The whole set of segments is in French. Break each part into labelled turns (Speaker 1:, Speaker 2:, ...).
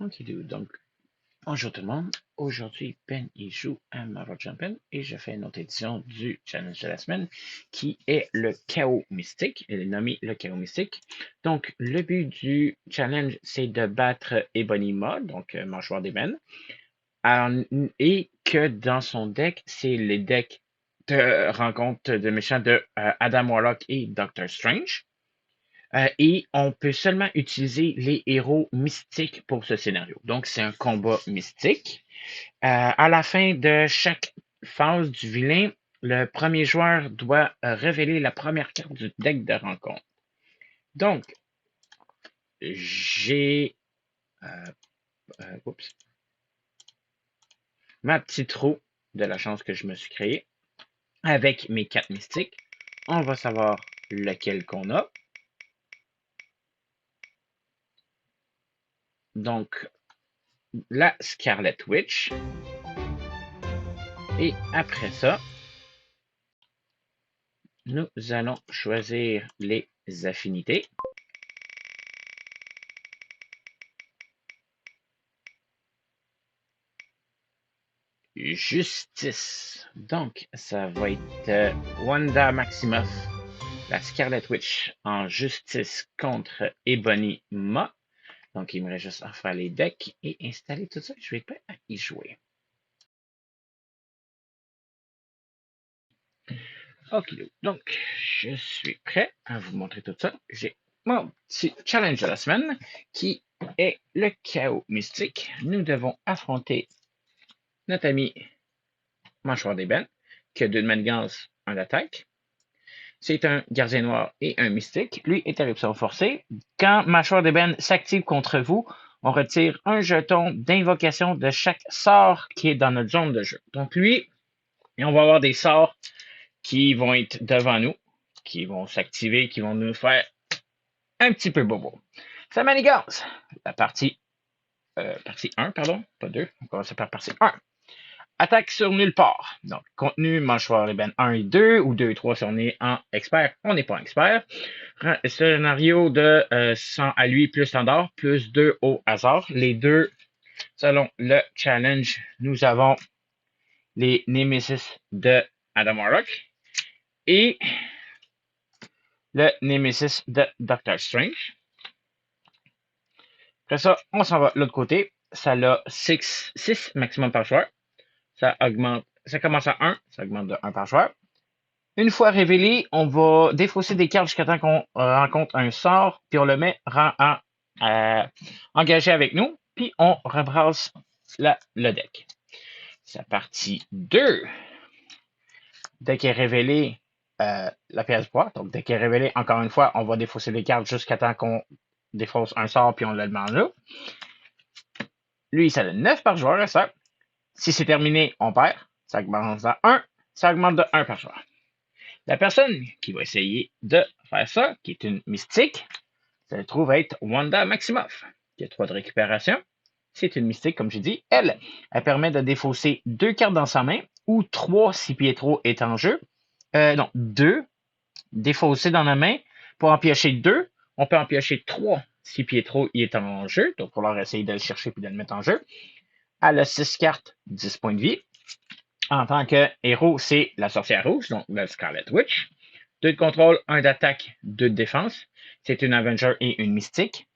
Speaker 1: Ok, donc, bonjour tout le monde. Aujourd'hui, Ben il joue à Marvel Champion et je fais une autre édition du challenge de la semaine qui est le chaos mystique. Il est nommé le chaos mystique. Donc, le but du challenge, c'est de battre Ebony-Maw, donc mâchoire d'ébène, et que dans son deck, c'est les decks de rencontre de méchants de Adam Warlock et Doctor Strange. Et on peut seulement utiliser les héros mystiques pour ce scénario. Donc, c'est un combat mystique. À la fin de chaque phase du vilain, le premier joueur doit révéler la première carte du deck de rencontre. Donc, j'ai ma petite roue de la chance que je me suis créée avec mes 4 mystiques. On va savoir lequel qu'on a. Donc, la Scarlet Witch. Et après ça, nous allons choisir les affinités. Justice. Donc, ça va être Wanda Maximoff, la Scarlet Witch en justice contre Ebony-Maw. Donc, il me reste juste à faire les decks et installer tout ça. Je vais être prêt à y jouer. Ok, donc, je suis prêt à vous montrer tout ça. J'ai mon petit challenge de la semaine qui est le chaos mystique. Nous devons affronter notre ami Mâchoire d'ébène, qui a deux manigances en attaque. C'est un gardien noir et un mystique. Lui, interruption forcée. Quand Mâchoire d'ébène s'active contre vous, on retire un jeton d'invocation de chaque sort qui est dans notre zone de jeu. Donc lui, on va avoir des sorts qui vont être devant nous, qui vont s'activer, qui vont nous faire un petit peu bobo. Ça manigance. La partie 1, pardon, pas 2. On commence par partie 1. Attaque sur nulle part. Donc, contenu, mâchoire d'ébène 1 et 2, ou 2 et 3 si on est en expert. On n'est pas en expert. Scénario de 100 à lui plus standard, plus 2 au hasard. Les deux, selon le challenge, nous avons les Nemesis de Adam Warlock et le Nemesis de Doctor Strange. Après ça, on s'en va de l'autre côté. Ça a 6 maximum par joueur. Ça augmente, ça commence à 1, ça augmente de 1 par joueur. Une fois révélé, on va défausser des cartes jusqu'à temps qu'on rencontre un sort, puis on le met engagé avec nous, puis on rebrasse le deck. C'est la partie 2. Dès qu'elle est révélée, la pièce de bois. Donc, dès qu'elle est révélée, encore une fois, on va défausser des cartes jusqu'à temps qu'on défausse un sort, puis on le met en là. Lui, ça donne 9 par joueur, ça. Si c'est terminé, on perd. Ça augmente à 1. Ça augmente de 1 par joueur. La personne qui va essayer de faire ça, qui est une mystique, ça se trouve être Wanda Maximoff, qui a 3 de récupération. C'est une mystique, comme j'ai dit. Elle permet de défausser 2 cartes dans sa main ou 3 si Pietro est en jeu. Non, 2 défausser dans la main. Pour en piocher 2, on peut en piocher 3 si Pietro y est en jeu. Donc, il va falloir essayer de le chercher puis de le mettre en jeu. Elle a 6 cartes, 10 points de vie. En tant que héros, c'est la sorcière rouge, donc la Scarlet Witch. 2 de contrôle, 1 d'attaque, 2 de défense. C'est une Avenger et une Mystique.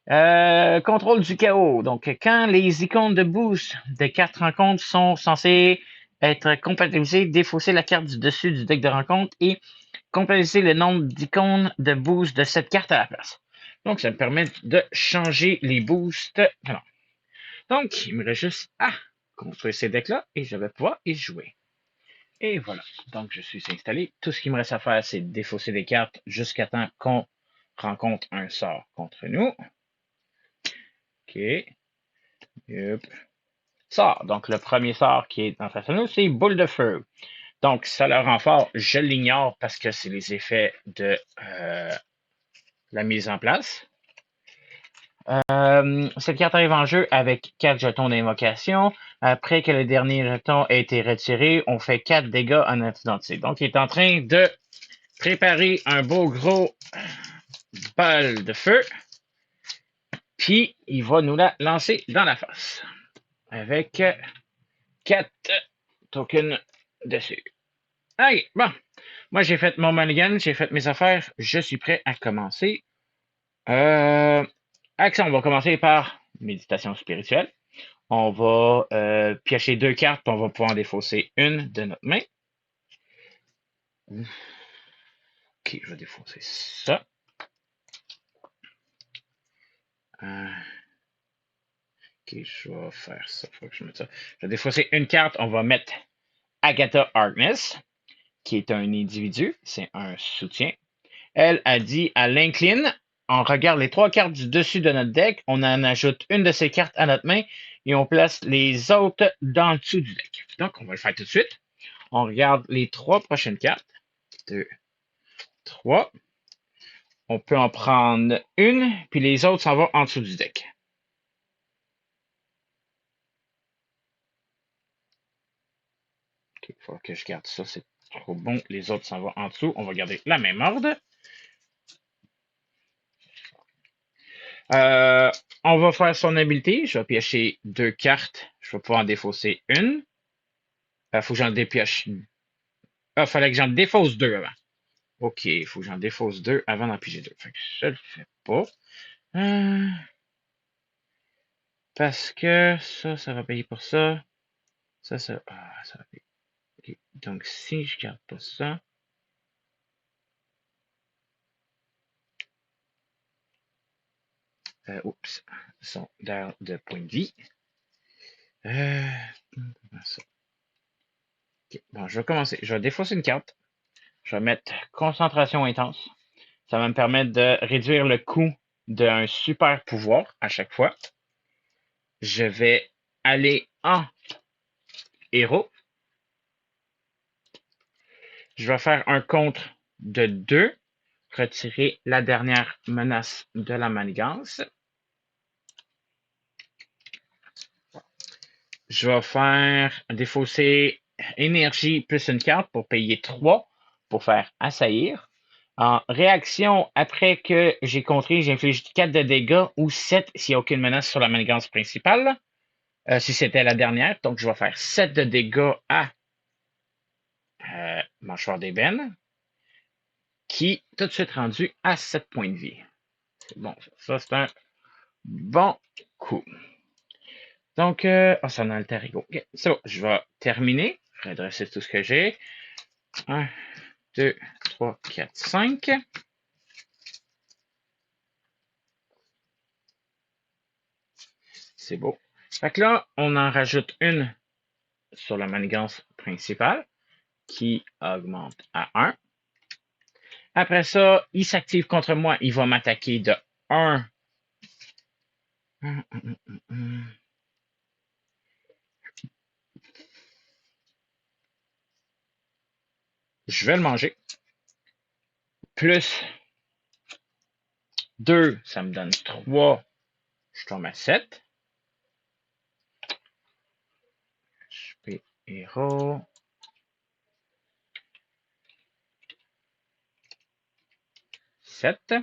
Speaker 1: Contrôle du chaos. Donc, quand les icônes de boost de cartes rencontres sont censées être compatibilisées, défausser la carte du dessus du deck de rencontre et compatibiliser le nombre d'icônes de boost de cette carte à la place. Donc, ça me permet de changer les boosts. Alors, donc, il me reste juste à construire ces decks-là et je vais pouvoir y jouer. Et voilà. Donc, je suis installé. Tout ce qu'il me reste à faire, c'est défausser des cartes jusqu'à temps qu'on rencontre un sort contre nous. OK. Yep. Sort. Donc, le premier sort qui est en face de nous, c'est Boule de feu. Donc, ça le rend fort. Je l'ignore parce que c'est les effets de la mise en place. Cette carte arrive en jeu avec 4 jetons d'invocation. Après que le dernier jeton ait été retiré, on fait 4 dégâts en notre identité. Donc, il est en train de préparer un beau gros bol de feu. Puis, il va nous la lancer dans la face. Avec 4 tokens dessus. OK, bon. Moi, j'ai fait mon mulligan, j'ai fait mes affaires. Je suis prêt à commencer. Action, on va commencer par méditation spirituelle. On va piocher 2 cartes, puis on va pouvoir en défausser une de notre main. Ok, je vais défausser ça. Ok, je vais faire ça. Faut que je mette ça. Je vais défausser une carte. On va mettre Agatha Harkness, qui est un individu. C'est un soutien. Elle a dit à l'incline, on regarde les 3 cartes du dessus de notre deck, on en ajoute une de ces cartes à notre main et on place les autres dans le dessous du deck. Donc, on va le faire tout de suite. On regarde les 3 prochaines cartes. 2, 3. On peut en prendre une, puis les autres s'en vont en dessous du deck. Il faut que je garde ça, c'est trop bon. Les autres s'en vont en dessous. On va garder la même ordre. On va faire son habileté. Je vais piocher 2 cartes. Je vais pouvoir en défausser une. Faut que j'en dépioche. Fallait que j'en défausse 2 avant. Ok, il faut que j'en défausse 2 avant d'en piger 2. Fait que je le fais pas. Parce que ça va payer pour ça. Ça va payer. Okay. Donc, si je garde pas ça. Oups. Sont d'air de points de vie. Ça. Okay. Bon, je vais commencer. Je vais défausser une carte. Je vais mettre concentration intense. Ça va me permettre de réduire le coût d'un super pouvoir à chaque fois. Je vais aller en héros. Je vais faire un contre de 2. Retirer la dernière menace de la manigance. Je vais faire défausser énergie plus une carte pour payer 3 pour faire assaillir. En réaction, après que j'ai contré, j'inflige 4 de dégâts ou 7 s'il n'y a aucune menace sur la manigance principale. Si c'était la dernière, donc je vais faire 7 de dégâts à Mâchoire d'ébène, qui tout de suite rendu à 7 points de vie. C'est bon, ça c'est un bon coup. Donc, c'est un alter ego. Okay. C'est bon, je vais terminer. Je vais redresser tout ce que j'ai. 1, 2, 3, 4, 5. C'est beau. Fait que là, on en rajoute une sur la manigance principale qui augmente à 1. Après ça, il s'active contre moi. Il va m'attaquer de 1. Je vais le manger. Plus 2, ça me donne 3. Je tombe à 7. HP héros. 7.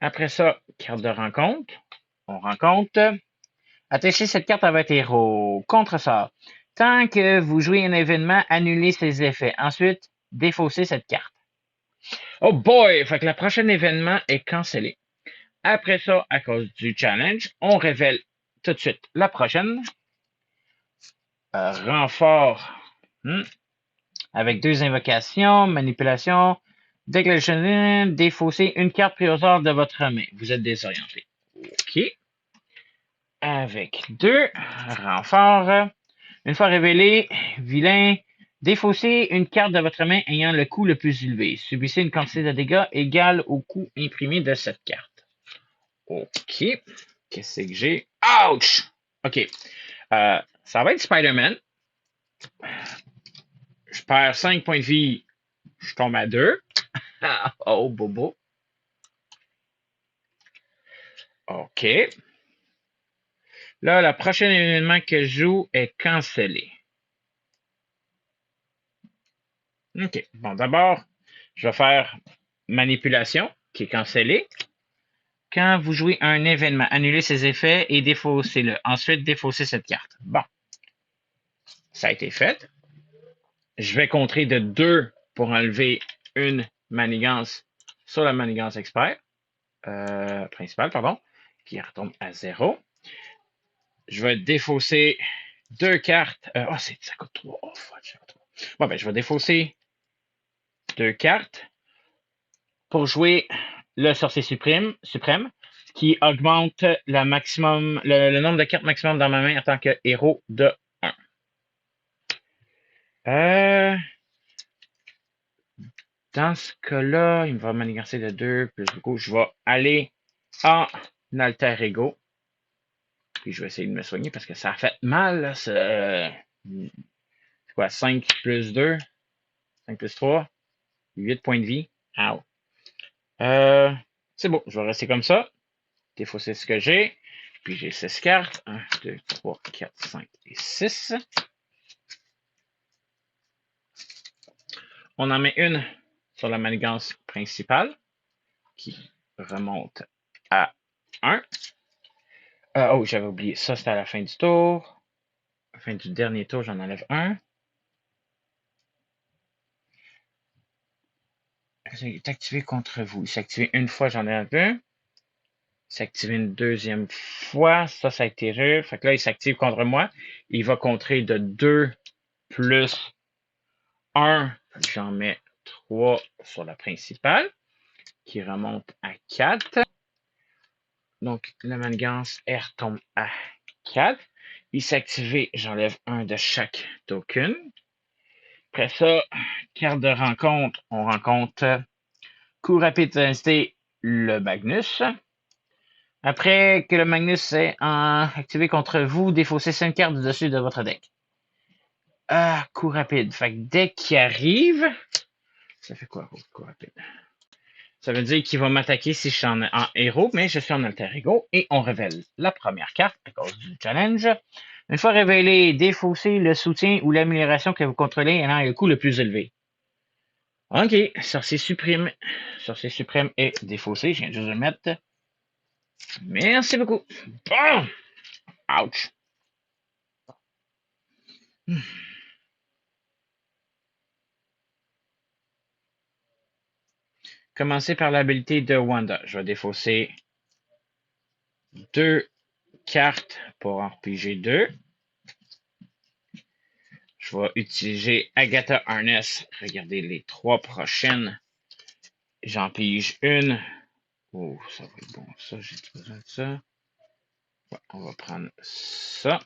Speaker 1: Après ça, carte de rencontre. On rencontre. Attachez cette carte à votre héros. Contre ça. Tant que vous jouez un événement, annulez ses effets. Ensuite, défaussez cette carte. Oh boy! Fait que le prochain événement est cancellé. Après ça, à cause du challenge, on révèle tout de suite la prochaine. Renfort. Avec 2 invocations, manipulation, déclaration, défausser une carte prise au sort de votre main. Vous êtes désorienté. OK. Avec 2 renforts. Une fois révélé, vilain, défaussez une carte de votre main ayant le coût le plus élevé. Subissez une quantité de dégâts égale au coût imprimé de cette carte. OK. Qu'est-ce que j'ai? Ouch! OK. Ça va être Spider-Man. Je perds 5 points de vie. Je tombe à 2. Oh, bobo. OK. Là, le prochain événement que je joue est cancellé. OK. Bon, d'abord, je vais faire manipulation, qui est cancellée. Quand vous jouez un événement, annulez ses effets et défaussez-le. Ensuite, défaussez cette carte. Bon, ça a été fait. Je vais compter de 2 pour enlever une manigance sur la manigance expert, principale, pardon, qui retombe à 0. Je vais défausser 2 cartes. Ça coûte 3. Oh, ça coûte 3. Bon, ben, je vais défausser 2 cartes pour jouer le sorcier suprême, qui augmente le nombre de cartes maximum dans ma main en tant que héros de 1. Dans ce cas-là, il me va manigancer de 2, plus du coup, je vais aller en alter ego. Puis je vais essayer de me soigner parce que ça a fait mal. C'est quoi, 5 plus 2, 5 plus 3, 8 points de vie. Ow. C'est bon, je vais rester comme ça. Défausser ce que j'ai. Puis j'ai 6 cartes. 1, 2, 3, 4, 5 et 6. On en met une sur la manigance principale qui remonte à 1. Oh, j'avais oublié. Ça, c'était à la fin du tour. À la fin du dernier tour, j'en enlève un. Il est activé contre vous. Il s'est activé une fois, j'en ai un. Il s'est activé une deuxième fois. Ça a été rare. Fait que là, il s'active contre moi. Il va contrer de 2 plus 1. J'en mets 3 sur la principale, qui remonte à 4. Donc, la manigance, elle retombe à 4. Il s'est activé, j'enlève un de chaque token. Après ça, carte de rencontre, on rencontre coup rapide d'intensité, le Magnus. Après que le Magnus est activé contre vous, défaussez 5 cartes du dessus de votre deck. Coup rapide. Fait que dès qu'il arrive, ça fait quoi, coup rapide? Ça veut dire qu'il va m'attaquer si je suis en héros, mais je suis en alter ego. Et on révèle la première carte à cause du challenge. Une fois révélé, défaussez le soutien ou l'amélioration que vous contrôlez ayant le coût le plus élevé. OK, sorcier suprême. Sorcier suprême est défaussé. Je viens juste de le mettre. Merci beaucoup. Bon! Ouch. Commencer par l'habilité de Wanda. Je vais défausser 2 cartes pour en repiger 2. Je vais utiliser Agatha Harness. Regardez les 3 prochaines. J'en pige une. Oh, ça va être bon. Ça, j'ai besoin de ça. Ouais, on va prendre ça.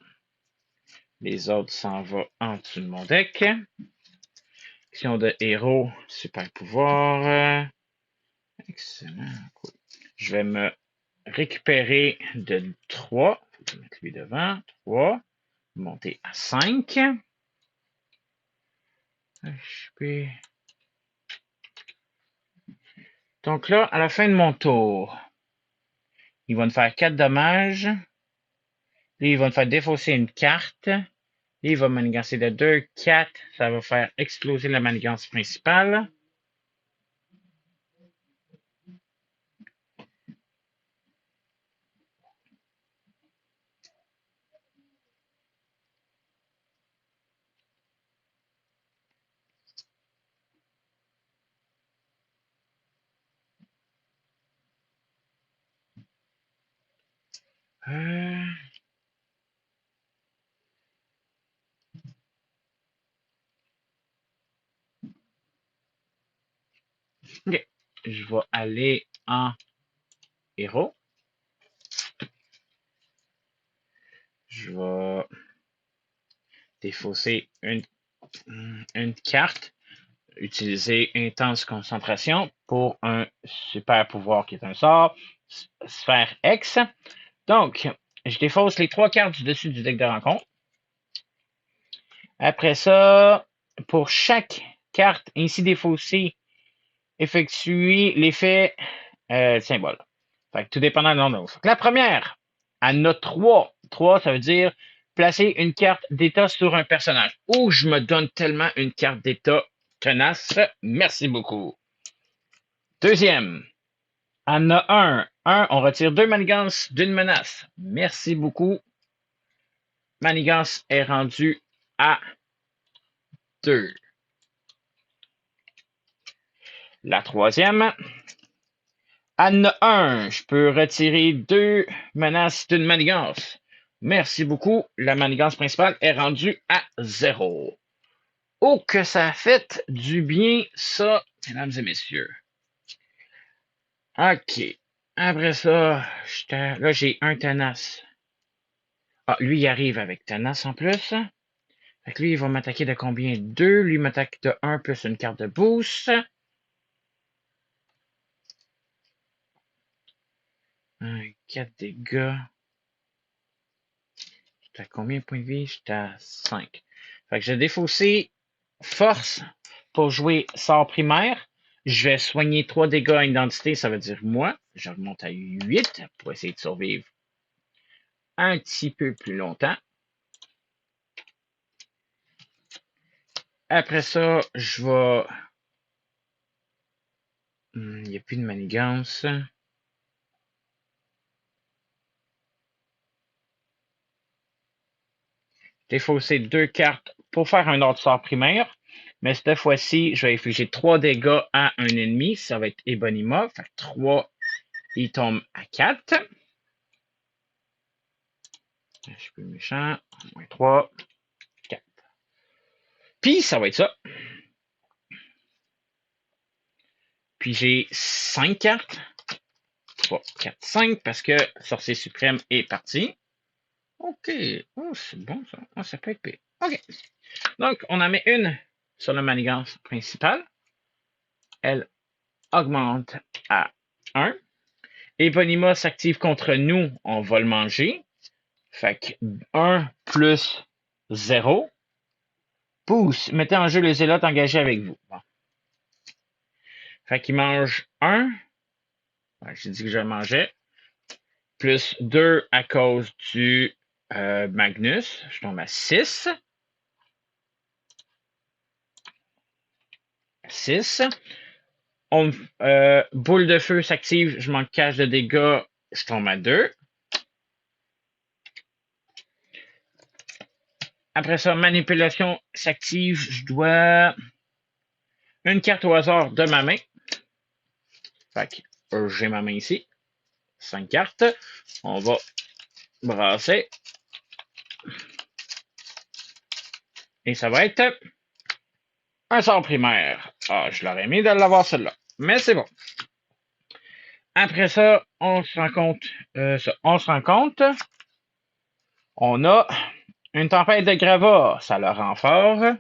Speaker 1: Les autres s'en vont en dessous de mon deck. Action de héros, super pouvoir. Excellent. Cool. Je vais me récupérer de 3. Je vais mettre lui devant. 3. Monter à 5. HP. Donc là, à la fin de mon tour, il va me faire 4 dommages. Là, il va me faire défausser une carte. Là, il va manigancer de 2, 4. Ça va faire exploser la manigance principale. OK. Je vais aller en héros. Je vais défausser une carte. Utiliser intense concentration pour un super pouvoir qui est un sort. Sphère X. Donc, je défausse les 3 cartes du dessus du deck de rencontre. Après ça, pour chaque carte ainsi défaussée, effectuer l'effet symbole. Fait que tout dépendant de l'un de la première, elle a 3. 3, ça veut dire placer une carte d'état sur un personnage. Oh, je me donne tellement une carte d'état tenace. Merci beaucoup. Deuxième, En a un. On retire 2 manigances d'une menace. Merci beaucoup. Manigance est rendu à 2. La troisième. En a un. Je peux retirer 2 menaces d'une manigance. Merci beaucoup. La manigance principale est rendue à 0. Oh, que ça a fait du bien, ça, mesdames et messieurs. OK. Après ça, là, j'ai un tenace. Ah, lui, il arrive avec tenace en plus. Fait que lui, il va m'attaquer de combien? 2. Lui, il m'attaque de 1 plus une carte de boost. 4 dégâts. J'étais à combien de points de vie? J'étais à 5. Fait que j'ai défaussé force pour jouer sort primaire. Je vais soigner 3 dégâts à identité, ça veut dire moi. Je remonte à 8 pour essayer de survivre un petit peu plus longtemps. Après ça, je vais... Il n'y a plus de manigance. Défausser 2 cartes pour faire un autre sort primaire. Mais cette fois-ci, je vais infliger 3 dégâts à un ennemi. Ça va être Ebonima. Fait 3, il tombe à 4. Je suis plus méchant. Moins 3, 4. Puis, ça va être ça. Puis, j'ai 5 cartes. 3, 4, 5 parce que Sorcier Suprême est parti. OK. Oh, c'est bon ça. Oh, ça peut être pire. OK. Donc, on en met une sur la manigance principale. Elle augmente à 1. Eponima s'active contre nous, on va le manger. Fait que 1 plus 0. Pousse, mettez en jeu le zélote engagé avec vous. Bon. Fait qu'il mange 1. Ouais, j'ai dit que je le mangeais. Plus 2 à cause du Magnus. Je tombe à 6. 6. Boule de feu s'active, je manque cache de dégâts, je tombe à 2. Après ça, manipulation s'active, je dois une carte au hasard de ma main. Fait que j'ai ma main ici. 5 cartes. On va brasser. Et ça va être un sort primaire. Ah, je l'aurais aimé de l'avoir celle-là. Mais c'est bon. Après ça, on se rend compte. On a une tempête de gravats. Ça le rend fort.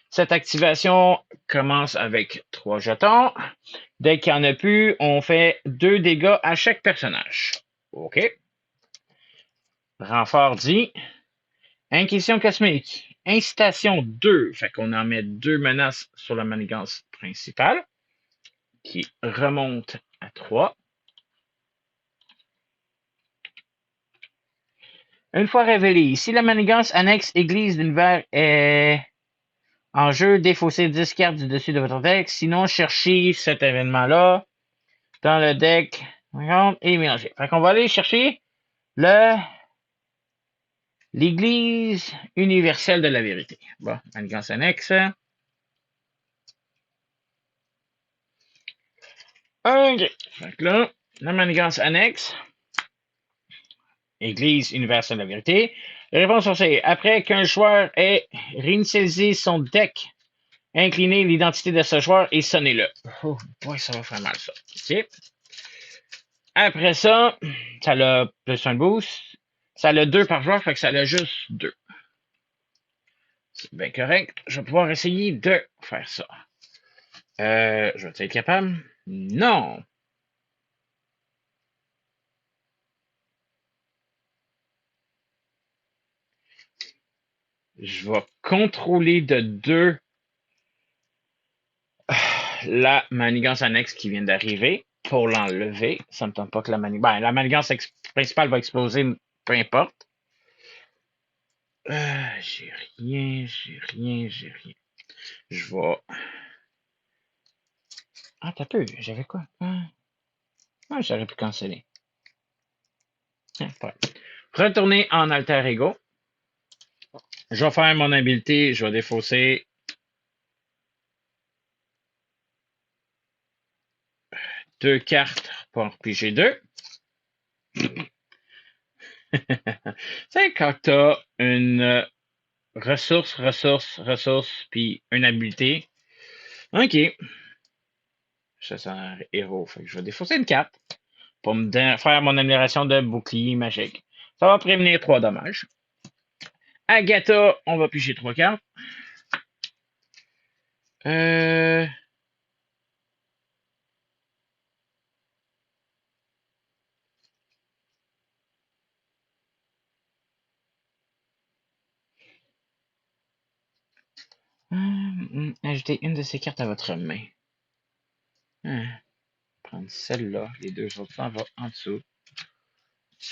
Speaker 1: Cette activation commence avec 3 jetons. Dès qu'il n'y en a plus, on fait 2 dégâts à chaque personnage. OK. Renfort dit Inquisition cosmique. Incitation 2. Fait qu'on en met 2 menaces sur la manigance principale, qui remonte à 3. Une fois révélée, si la manigance annexe Église d'univers est en jeu, défaussez 10 cartes du dessus de votre deck. Sinon, cherchez cet événement-là dans le deck et mélanger. Fait qu'on va aller chercher l'Église universelle de la vérité. Bon, manigance annexe. OK. Fait que là, la manigance annexe, Église universelle de la vérité. Réponse c'est après qu'un joueur ait réinitialisé son deck, inclinez l'identité de ce joueur et sonnez-le. Oh boy, ça va faire mal ça. OK. Après ça, ça a plus un boost. Ça a 2 par joueur, fait que ça a juste 2. C'est bien correct. Je vais pouvoir essayer de faire ça. Je vais être capable? Non. Je vais contrôler de 2 la manigance annexe qui vient d'arriver pour l'enlever. Ça me tente pas que la manigance principale va exploser, peu importe. J'ai rien. Je vais... Ah, t'as peu, j'avais quoi? Ah, j'aurais pu canceller. Retourner en alter ego. Je vais faire mon habileté. Je vais défausser 2 cartes pour piger 2. C'est quand tu as une ressource, puis une habileté. OK. Ça, c'est un héros. Fait que je vais défausser une carte pour me faire mon amélioration de bouclier magique. Ça va prévenir 3 dommages. Agatha, on va piger 3 cartes. Euh... Ajoutez une de ces cartes à votre main. Prendre celle-là. Les deux autres, ça va en dessous.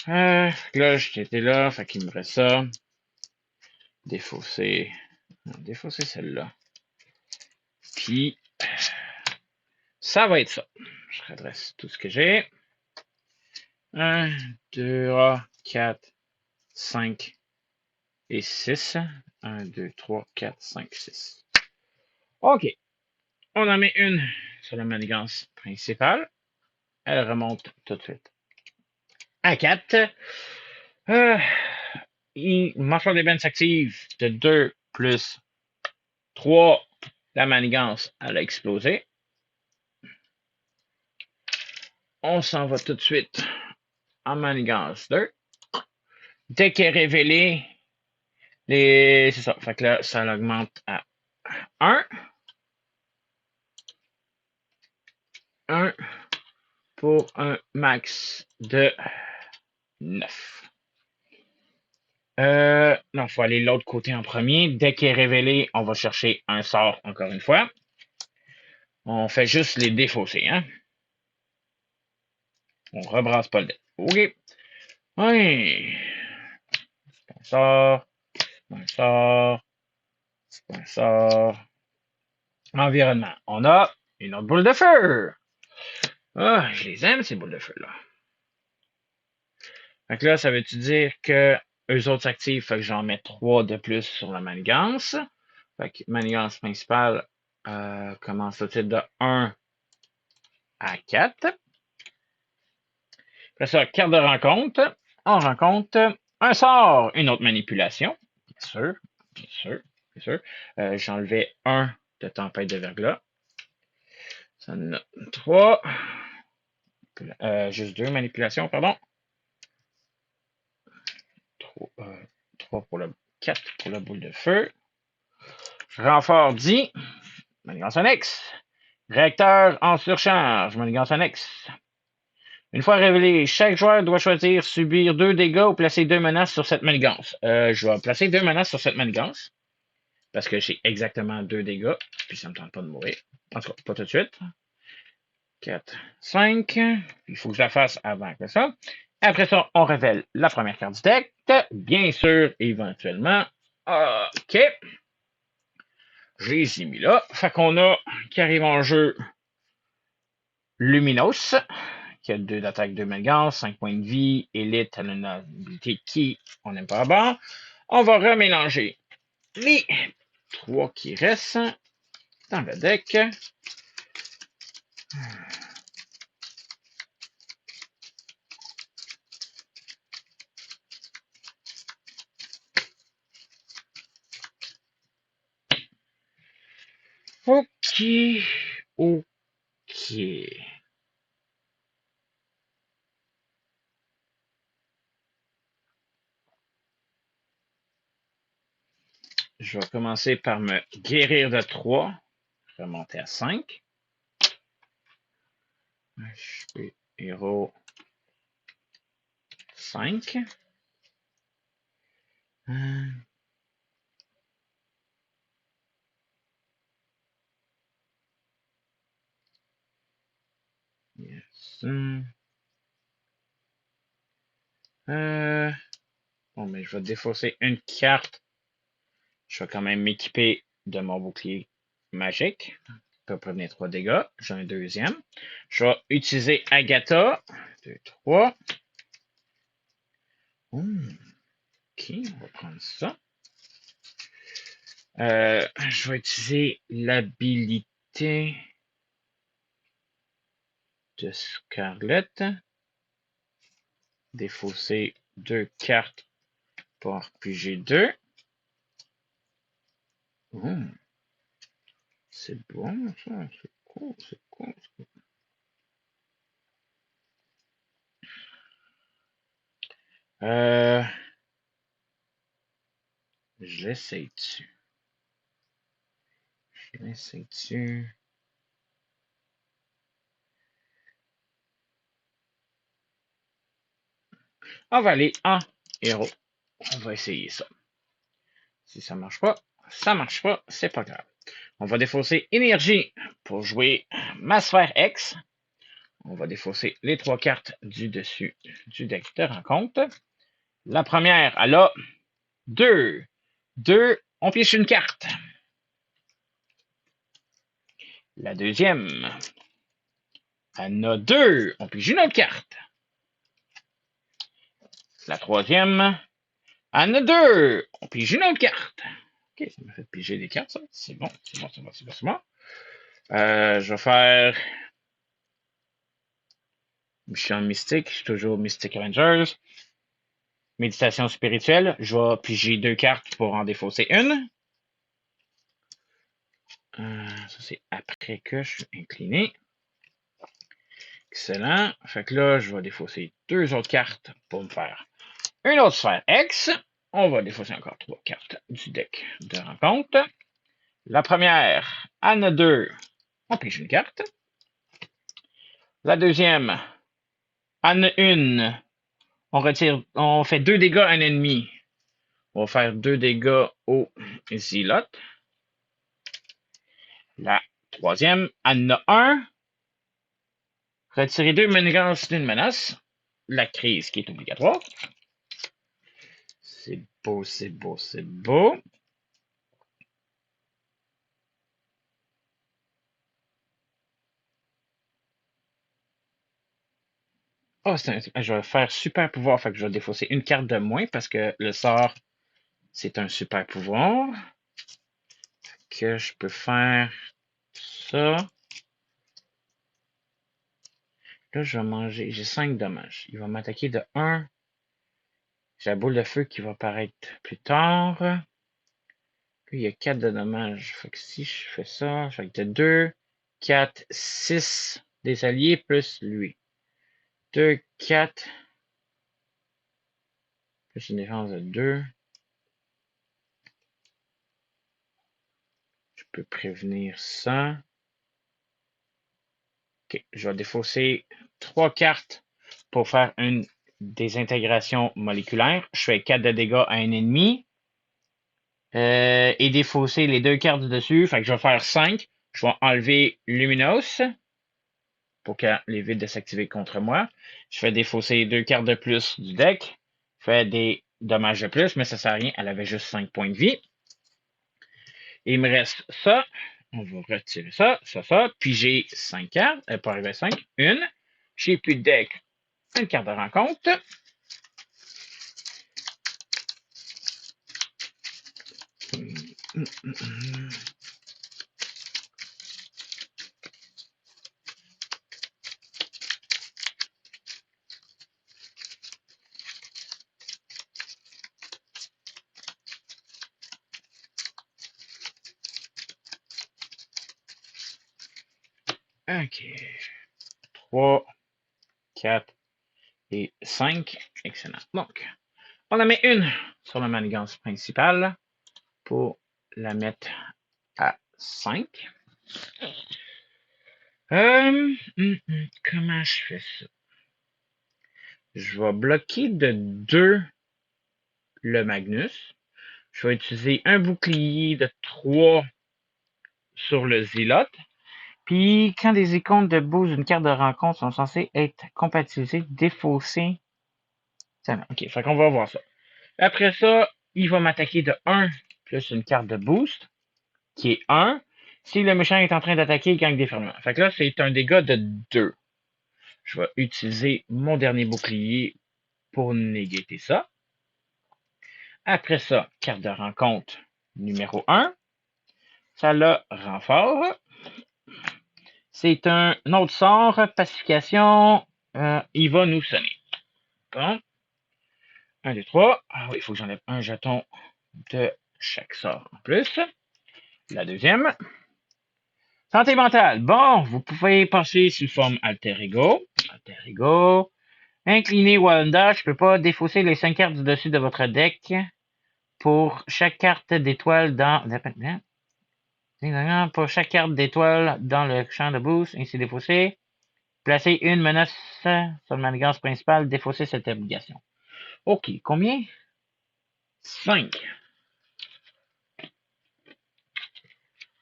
Speaker 1: Là, j'étais là, fait qu'il me reste ça. Défausser. Défausser celle-là. Puis, ça va être ça. Je redresse tout ce que j'ai. 1, 2, 4, 5 et 6. 1, 2, 3, 4, 5, 6. OK. On en met une sur la manigance principale. Elle remonte tout de suite à 4. Marchand d'ébène s'active de 2 plus 3. La manigance, elle a explosé. On s'en va tout de suite en manigance 2. Dès qu'elle est révélée, c'est ça. Fait que là, ça l'augmente à 1. 1 pour un max de 9. Non, il faut aller de l'autre côté en premier. Dès qu'il est révélé, on va chercher un sort encore une fois. On fait juste les défausser, hein. On rebrasse pas le deck. OK. Oui. Un sort. Un sort. Un sort. Environnement. On a une autre boule de feu. Ah, je les aime, ces boules de feu-là. Donc là, ça veut-tu dire que eux autres s'activent, fait que j'en mets 3 de plus sur la manigance. Fait que manigance principale commence tout de suite de 1 à 4. Après ça, carte de rencontre. On rencontre un sort, une autre manipulation. Bien sûr, bien sûr, bien sûr. J'enlevais 1 de tempête de verglas. Ça en a 3. Juste 2 manipulations, pardon. 3 pour le 4 pour la boule de feu. Renfort dit. Manigance annexe. Réacteur en surcharge. Manigance annexe. Une fois révélé, chaque joueur doit choisir subir 2 dégâts ou placer 2 menaces sur cette manigance. Je vais placer 2 menaces sur cette manigance. Parce que j'ai exactement 2 dégâts. Puis ça me tente pas de mourir. En tout cas, pas tout de suite. 4, 5. Il faut que je la fasse avant que ça. Après ça, on révèle la première carte du deck. Bien sûr, éventuellement. OK. Je les ai mis là. Fait qu'on a qui arrive en jeu Luminos, qui a 2 d'attaque, 2 manigance, 5 points de vie, élite, elle a une habilité qui on n'aime pas à bord. On va remélanger les 3 qui restent dans le deck. OK. OK. Je vais commencer par me guérir de 3. Remonter à 5. HP héros 5. Yes. Bon, mais je vais défausser une carte. Je vais quand même m'équiper de mon bouclier magique. peut prévenir 3 dégâts. J'ai un deuxième. Je vais utiliser Agatha. 2, 3. OK, on va prendre ça. Je vais utiliser l'habilité de Scarlett. Défausser 2 cartes pour piger 2. C'est bon, ça. C'est cool, c'est cool. Je l'essaye dessus. On va aller en héros. On va essayer ça. Si ça marche pas, c'est pas grave. On va défausser énergie pour jouer ma sphère X. On va défausser les 3 cartes du dessus du deck de rencontre. La première, elle a 2. 2, on pioche une carte. La deuxième, elle en a 2, on pioche une autre carte. La troisième, elle en a 2, on pioche une autre carte. Ok, ça m'a fait piger des cartes, ça. C'est bon, c'est bon, c'est bon, c'est bon, c'est bon. Je vais faire Mission Mystique, je suis toujours Mystic Avengers. Méditation spirituelle, je vais piger 2 cartes pour en défausser une. Ça, c'est après que je suis incliné. Excellent. Fait que là, je vais défausser 2 autres cartes pour me faire une autre sphère X. On va défausser encore 3 cartes du deck de rencontre. La première, Anne 2, on pige une carte. La deuxième, Anne 1, on fait 2 dégâts à un ennemi. On va faire 2 dégâts au Zealot. La troisième, Anne 1, retirer 2 menaces d'une menace. La crise qui est obligatoire. C'est beau, c'est beau, c'est beau. Oh, je vais faire super pouvoir. Fait que je vais défausser une carte de moins parce que le sort, c'est un super pouvoir. Que je peux faire ça. Là, je vais manger. J'ai 5 dommages. Il va m'attaquer de 1. J'ai la boule de feu qui va apparaître plus tard. Puis il y a 4 de dommages. Fait que si je fais ça, je vais de 2, 4, 6 des alliés plus lui. 2, 4. Plus une défense de 2. Je peux prévenir ça. Ok, je vais défausser 3 cartes pour faire une désintégration moléculaire. Je fais 4 de dégâts à un ennemi. Et défausser les 2 cartes du dessus. Fait que je vais faire 5. Je vais enlever Luminos pour qu'elle évite de s'activer contre moi. Je fais défausser 2 cartes de plus du deck. Je fais des dommages de plus, mais ça sert à rien. Elle avait juste 5 points de vie. Et il me reste ça. On va retirer ça, ça. Puis j'ai 5 cartes. Pas arriver à 5. Une. J'ai plus de deck. Une carte de rencontre. OK. 3, 4 et 5. Excellent. Donc, on en met une sur la manigance principale pour la mettre à 5. Comment je fais ça? Je vais bloquer de 2 le Magnus. Je vais utiliser un bouclier de 3 sur le Zealot. Puis, quand des icônes de boost d'une carte de rencontre sont censées être compatibilisées, défaussées. Ok, fait qu'on va voir ça. Après ça, il va m'attaquer de 1 plus une carte de boost, qui est 1. si le méchant est en train d'attaquer, il gagne déferlement. Fait que là, c'est un dégât de 2. Je vais utiliser mon dernier bouclier pour négater ça. Après ça, carte de rencontre numéro 1. Ça l'a renfort. C'est un autre sort, pacification. Il va nous sonner. Bon. 1, 2, 3. Ah oui, il faut que j'enlève un jeton de chaque sort en plus. La deuxième. Santé mentale. Bon, vous pouvez passer sous forme alter ego. Alter ego. Incliné Wanda. Je peux pas défausser les 5 cartes du dessus de votre deck. Pour chaque carte d'étoile dans... Pour chaque carte d'étoile dans le champ de boost, ainsi défaussé. Placez une menace sur le manigance principale. Défausser cette obligation. OK. Combien? 5.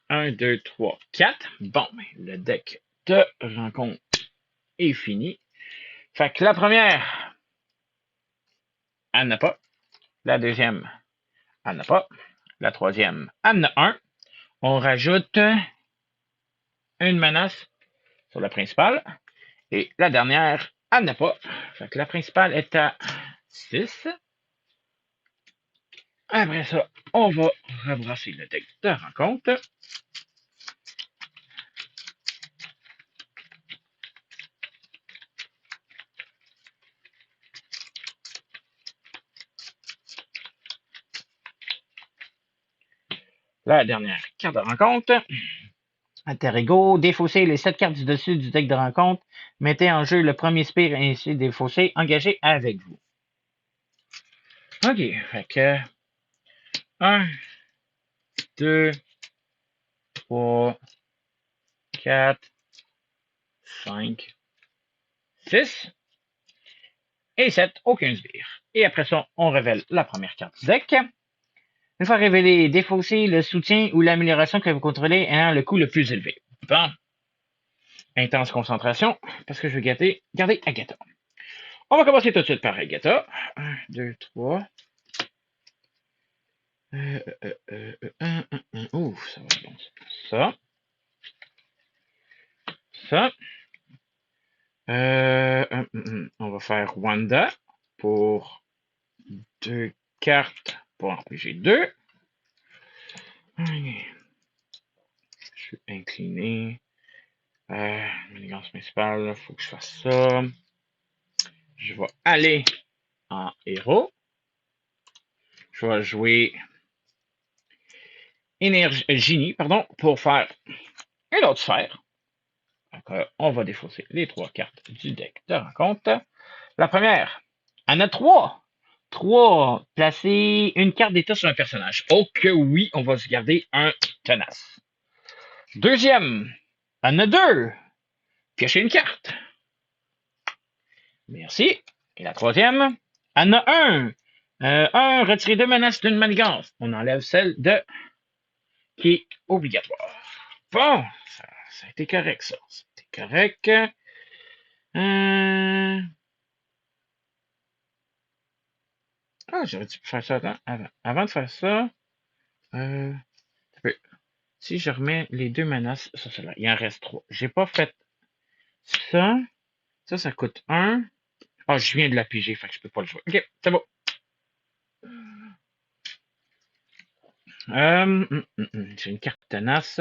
Speaker 1: 1, 2, 3, 4. Bon, le deck de rencontre est fini. Fait que la première, elle n'a pas. La deuxième, elle n'a pas. La troisième, elle n'a un. On rajoute une menace sur la principale. Et la dernière, elle n'a pas. Fait que la principale est à 6. Après ça, on va rebrasser le deck de rencontre. La dernière carte de rencontre. Alter ego, défaussez les 7 cartes du dessus du deck de rencontre. Mettez en jeu le premier spire ainsi défaussé. Engagez avec vous. OK, fait que 1, 2, 3, 4, 5, 6 et 7. Aucun sbire. Et après ça, on révèle la première carte du deck. Une fois révélé, défaussez le soutien ou l'amélioration que vous contrôlez ayant le coût le plus élevé. Bon. Intense concentration, parce que je vais garder Agatha. On va commencer tout de suite par Agatha. 1, 2, 3. Ouf, ça va être bon. Ça. Ça. On va faire Wanda pour 2 cartes pour en RPG 2. Je suis incliné. L'élégance principale, il faut que je fasse ça. Je vais aller en héros. Je vais jouer génie, pour faire une autre sphère. Donc, on va défausser les 3 cartes du deck de rencontre. La première, en a 3. 3. Placer une carte d'état sur un personnage. Oh que oui, on va se garder un tenace. Deuxième, en a 2. Piocher une carte. Merci. Et la troisième, en a 1. 1, retirer 2 menaces d'une manigance. On enlève celle de qui est obligatoire. Bon, ça a été correct, ça. C'était correct. J'aurais dû faire ça avant. Avant de faire ça, si je remets les 2 menaces sur cela, il en reste 3. J'ai pas fait ça. Ça coûte 1. Ah, je viens de la piger, fait que je peux pas le jouer. Ok, c'est bon. J'ai une carte tenace.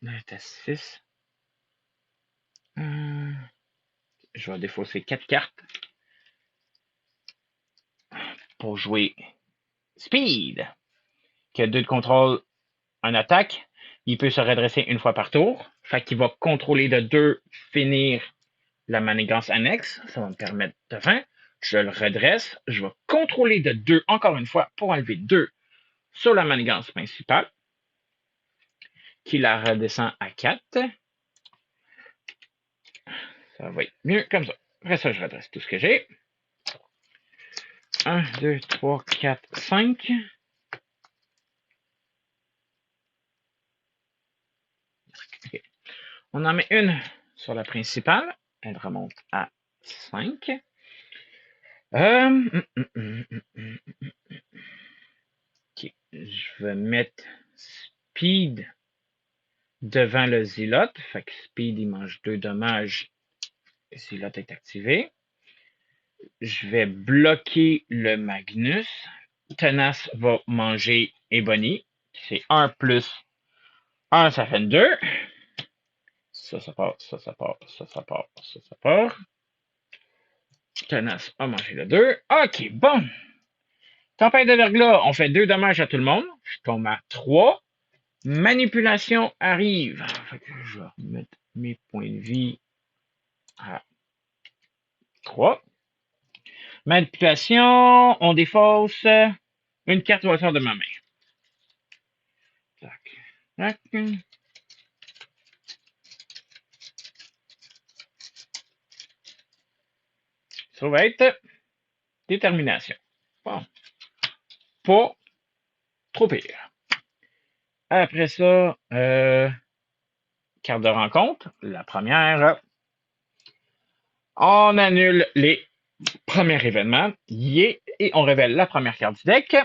Speaker 1: Là, est à 6. Je vais défausser 4 cartes pour jouer Speed, qui a 2 de contrôle en attaque. Il peut se redresser une fois par tour. Fait qu'il va contrôler de 2, finir la manigance annexe. Ça va me permettre de 20. Je le redresse. Je vais contrôler de 2 encore une fois pour enlever 2 sur la manigance principale, qui la redescend à 4. Ça va être mieux comme ça. Après ça, je redresse tout ce que j'ai. 1, 2, 3, 4, 5. Okay. On en met une sur la principale. Elle remonte à 5. Ok, je vais mettre Speed devant le Zealot. Fait que Speed, il mange 2 dommages. Zealot est activé. Je vais bloquer le Magnus. Tenace va manger Ebony. C'est 1 plus 1, ça fait 2. Ça part, ça part, ça part, ça part. Tenace a mangé le 2. Ok, bon. Tempête de verglas, on fait 2 dommages à tout le monde. Je tombe à 3. Manipulation arrive. Fait que je vais remettre mes points de vie à 3. Manipulation, on défausse une carte au hasard de ma main. Tac, tac. Ça va être détermination. Bon. Pas trop pire. Après ça, carte de rencontre. La première, on annule les premiers événements. Yeah, et on révèle la première carte du deck.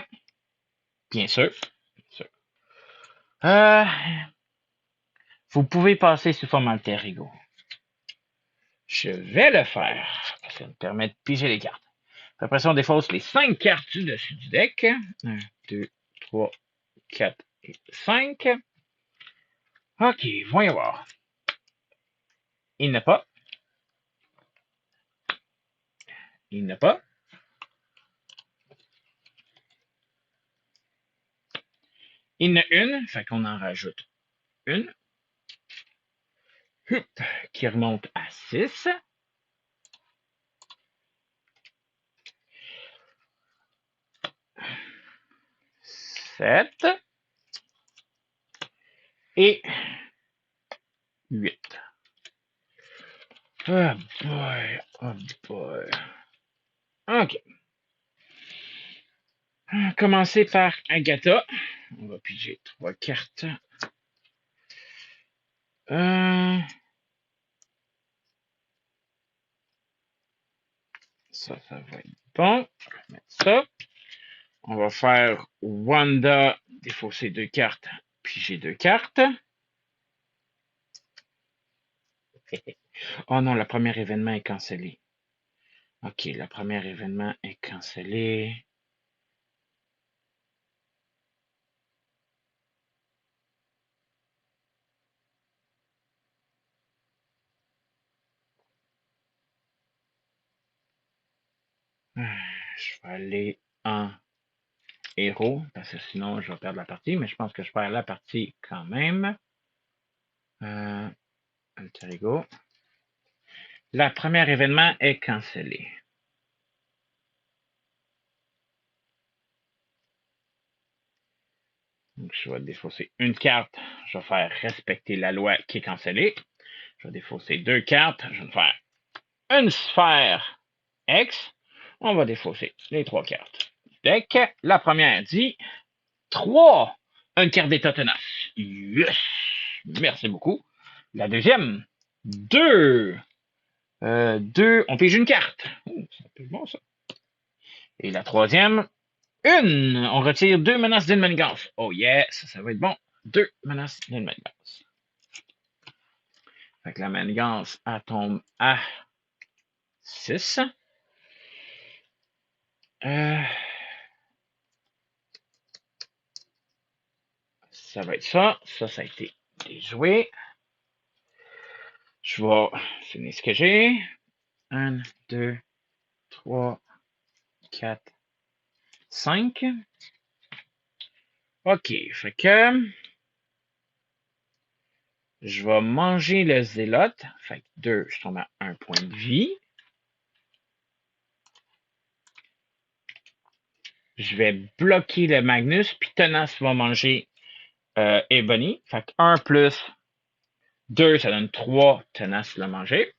Speaker 1: Bien sûr. Vous pouvez passer sous forme alter ego. Je vais le faire. Ça me permet de piger les cartes. Après ça, on défausse les 5 cartes du dessus du deck. 1, 2, 3, 4 et 5. Ok, voyons voir. Il n'a pas. Il n'a pas. Il n'a une, fait qu'on en rajoute une. Hup, qui remonte à 6. Sept. Et 8. Oh boy, oh boy. Ok. Commencer par Agatha. On va piger 3 cartes. Ça va être bon. Je vais mettre ça. On va faire Wanda, défausser 2 cartes, piger 2 cartes. Oh non, le premier événement est cancellé. Ok, le premier événement est cancellé. Je vais aller en héros, parce que sinon je vais perdre la partie, mais je pense que je perds la partie quand même. Alter Ego. Le premier événement est cancellé. Donc, je vais défausser une carte. Je vais faire respecter la loi qui est cancellée. Je vais défausser 2 cartes. Je vais faire une sphère X. On va défausser les 3 cartes. Deck. La première dit 3. Une carte d'état tenace. Yes! Merci beaucoup. La deuxième, 2. 2. On pige une carte. C'est bon ça. Et la troisième, 1. On retire 2 menaces d'une manigance. Oh yeah, ça va être bon. 2 menaces d'une manigance. Fait que la manigance, elle tombe à 6. Ça va être ça. Ça a été déjoué. Je vais finir ce que j'ai. 1, 2, 3, 4, 5. OK, fait que je vais manger le zélote. Fait que 2, je tombe à 1 point de vie. Je vais bloquer le Magnus, puis Tenace va manger Ebony. Fait que 1 plus 2, ça donne 3. Tenace l'a mangé.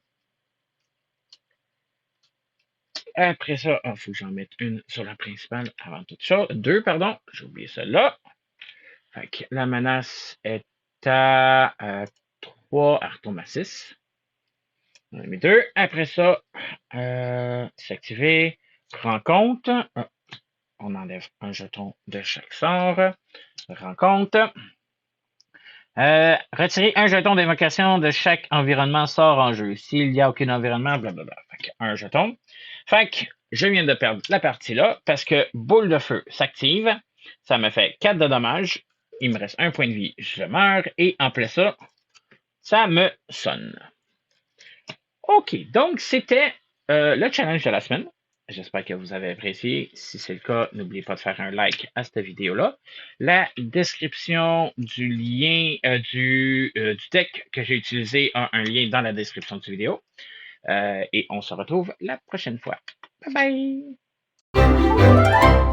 Speaker 1: Après ça, il faut que j'en mette une sur la principale avant toute chose. 2, pardon. J'ai oublié celle-là. Fait que la menace est à 3, elle retombe à 6. On a mis 2. Après ça, c'est activé. Rencontre. On enlève un jeton de chaque sort. Rencontre. Retirer un jeton d'évocation de chaque environnement sort en jeu. S'il n'y a aucun environnement, blablabla. Fait que un jeton. Fait que je viens de perdre la partie là parce que boule de feu s'active. Ça me fait 4 de dommages. Il me reste un point de vie. Je meurs. Et en plus ça me sonne. OK. Donc, c'était le challenge de la semaine. J'espère que vous avez apprécié. Si c'est le cas, n'oubliez pas de faire un like à cette vidéo-là. La description du lien du deck que j'ai utilisé a un lien dans la description de cette vidéo. Et on se retrouve la prochaine fois. Bye bye!